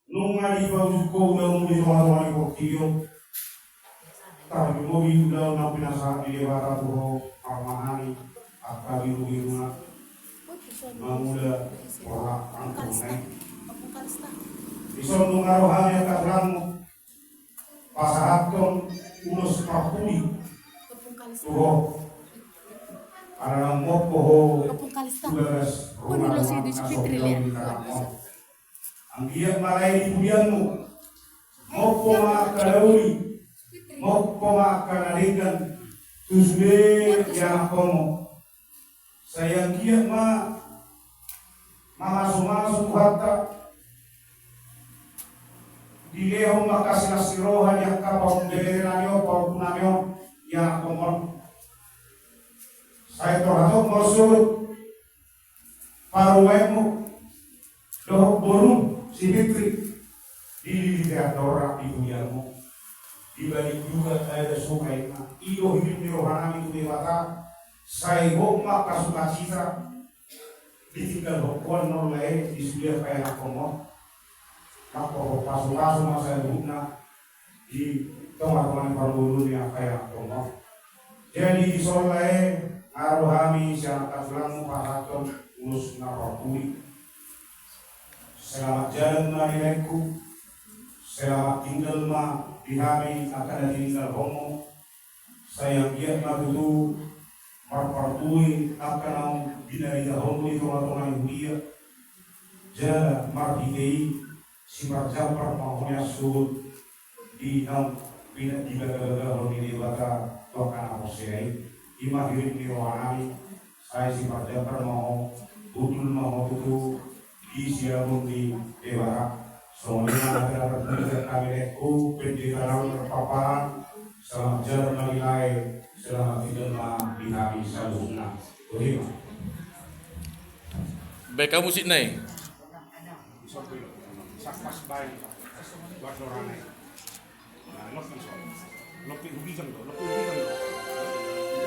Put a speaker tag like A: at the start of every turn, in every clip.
A: nung alifaw ko na umuli mga ko kiyo tabi mo daw na pinasa dilewata to armahani at tabi mo na mamula wala ang tunay isang nung araw ang katlan mo pasahaton unos papuli tuho para mo ko tugas rumah ang giyak malay ibuyan mo mo mga kalauli mo mga kanaligan tusbe yang ako mo sayang giyak masuk hatta dileho makasirohan yang kapau delenanyo pau punanyo yang ako mo saya toratok maksud paruwemo dohok borong simetri di teatora di duniamu di balik juga ada sungai iyo hidup di rohani itu dewata saya goma kasukacita ditinggal hokuan nolai di sudah kayak komo maka pasu-pasu masa hidupnya di teman-teman perguru yang kayak komo jadi di solai arohami siapa kasulang pahaton ulus narokui. Selamat jalan mariku, selamat tinggal di hari akan tinggal homo. Sayang giat dulu marpartui akan binari homo itu orang dia. Jalan marhidei si marjapar maunya sud di nang bina di gagal di bata tokan aposai. Imah hidup di rohani saya si marjapar mau budul mau itu siapun di dewa semuanya adalah pendidikan kamileku pendidikan terpapan selamat jalan menilai selamat tinggal di hari selanjutnya terima
B: baik kamu sih naik
A: sakmas baik buat orang naik panas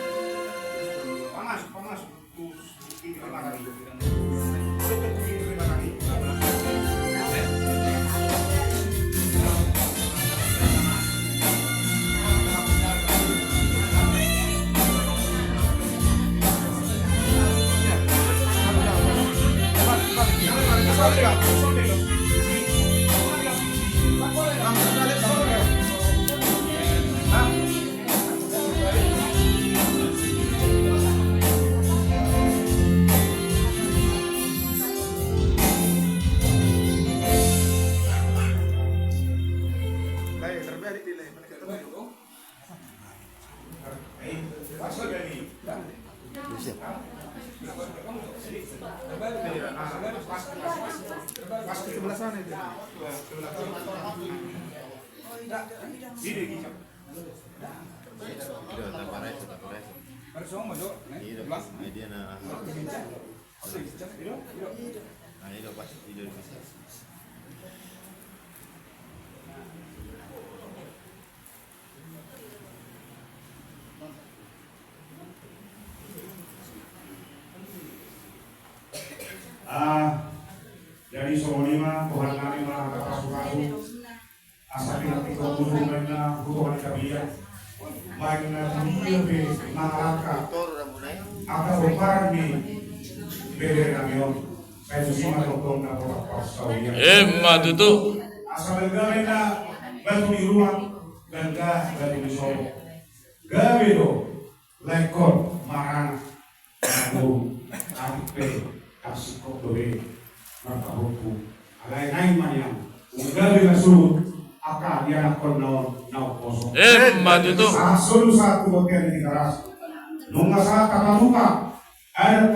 A: jadi soalnya Tuhan kami mengangkat pasu-pasu asal nanti kau bunuhnya bukan kabiya baik nanti dia mengangkat akan berparang di beda kamion saya susima dokong na pasau ya
B: matutu
A: asal gawe batu di rumah dan batu di solo gawe do lekor marang aku ampe kasih kok dobe markahuku alay naik manyang gawe na sulud aka dia nakon na poso
B: matutu
A: sulu satu bagian di garas nung sa kakaluka ada